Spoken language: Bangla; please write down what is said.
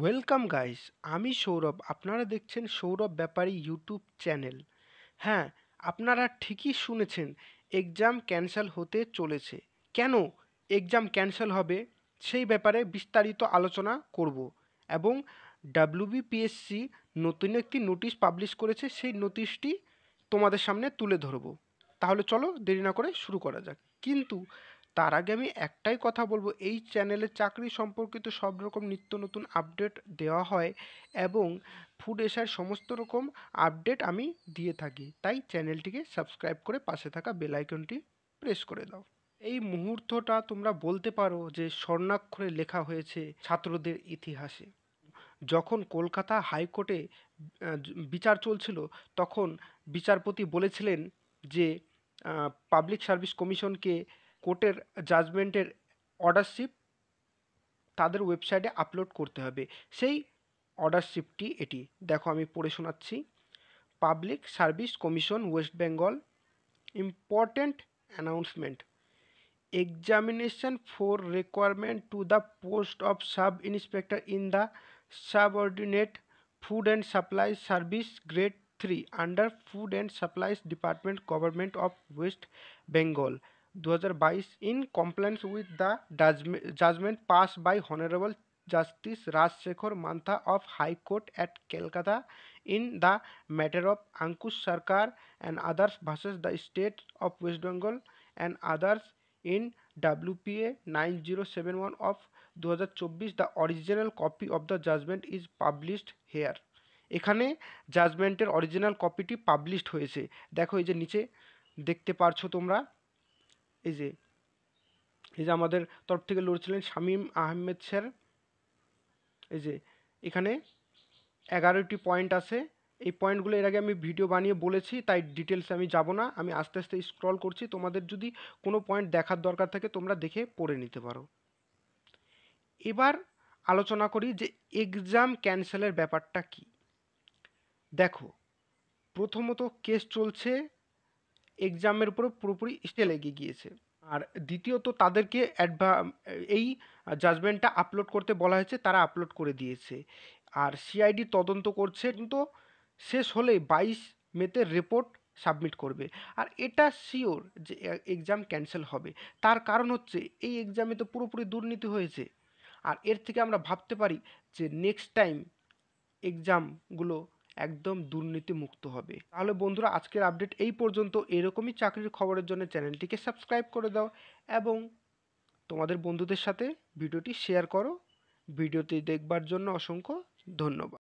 ওয়েলকাম গাইস, আমি সৌরভ। আপনারা দেখছেন সৌরভ ব্যাপারী ইউটিউব চ্যানেল। হ্যাঁ, আপনারা ঠিকই শুনেছেন, এক্সাম ক্যান্সেল হতে চলেছে। কেন এক্সাম ক্যান্সেল হবে সেই ব্যাপারে বিস্তারিত আলোচনা করব এবং ডাব্লিউবিপিএসসি নতুন একটি নোটিশ পাবলিশ করেছে, সেই নোটিশটি তোমাদের সামনে তুলে ধরবো। তাহলে চলো দেরি না করে শুরু করা যাক। কিন্তু তার আগে আমি একটাই কথা বলবো, এই চ্যানেলে চাকরি সম্পর্কিত সব রকম নিত্য নতুন আপডেট দেওয়া হয় এবং ফুড এশিয়ার সমস্ত রকম আপডেট আমি দিয়ে থাকি। তাই চ্যানেলটিকে সাবস্ক্রাইব করে পাশে থাকা বেল আইকনটি প্রেস করে দাও। এই মুহূর্তটা তোমরা বলতে পারো যে স্বর্ণাক্ষরে লেখা হয়েছে ছাত্রদের ইতিহাসে। যখন কলকাতা হাইকোর্টে বিচার চলছিল, তখন বিচারপতি বলেছিলেন যে পাবলিক সার্ভিস কমিশনকে কোর্টের জাজমেন্টের অর্ডারশিপ তাদের ওয়েবসাইটে আপলোড করতে হবে। সেই অর্ডারশিপটি এটি দেখো, আমি পড়ে শোনাচ্ছি। Public service commission West Bengal, important announcement: examination for requirement to the post of sub-inspector in the subordinate food and supplies service grade 3 under food and supplies department government of west bengal 2022 in compliance with the judgment passed by honorable justice rajsekhar mantha of high court at calcutta in the matter of ankush sarkar and others versus the state of west bengal and others in WPA 9071 of 2024. The original copy of the judgment is published here. এখানে জাজমেন্টের অরিজিনাল কপিটি পাবলিশড হয়েছে। দেখো, এই যে নিচে দেখতে পারছো তোমরা, এই যে আমাদের তরফ থেকে লড়ছিলেন শামীম আহমেদ স্যার। এই যে এখানে 11টি পয়েন্ট আছে। এই পয়েন্টগুলো এর আগে আমি ভিডিও বানিয়ে বলেছি, তাই ডিটেলসে আমি যাব না। আমি আস্তে আস্তে স্ক্রল করছি, তোমাদের যদি কোনো পয়েন্ট দেখার দরকার থাকে তোমরা দেখে পড়ে নিতে পারো। এবার আলোচনা করি যে এক্সাম ক্যান্সেলের ব্যাপারটা কি। দেখো, প্রথমত কেস চলছে, এক্সামের উপরে পুরোপুরি স্টে লেগে গিয়েছে। আর দ্বিতীয়ত তাদেরকে এই জাজমেন্টটা আপলোড করতে বলা হয়েছে, তারা আপলোড করে দিয়েছে। আর সিআইডি তদন্ত করছে, কিন্তু শেষ হলে 22 মেতে রিপোর্ট সাবমিট করবে। আর এটা শিওর যে এক্সাম ক্যান্সেল হবে। তার কারণ হচ্ছে এই এক্সামে তো পুরোপুরি দুর্নীতি হয়েছে। আর এর থেকে আমরা ভাবতে পারি যে নেক্সট টাইম এক্সামগুলো একদম দুর্নীতিমুক্ত হবে। তাহলে বন্ধুরা, আজকের আপডেট এই পর্যন্ত। এরকমই চাকরির খবরের জন্য চ্যানেলটিকে সাবস্ক্রাইব করে দাও এবং তোমাদের বন্ধুদের সাথে ভিডিওটি শেয়ার করো। ভিডিওটি দেখবার জন্য অসংখ্য ধন্যবাদ।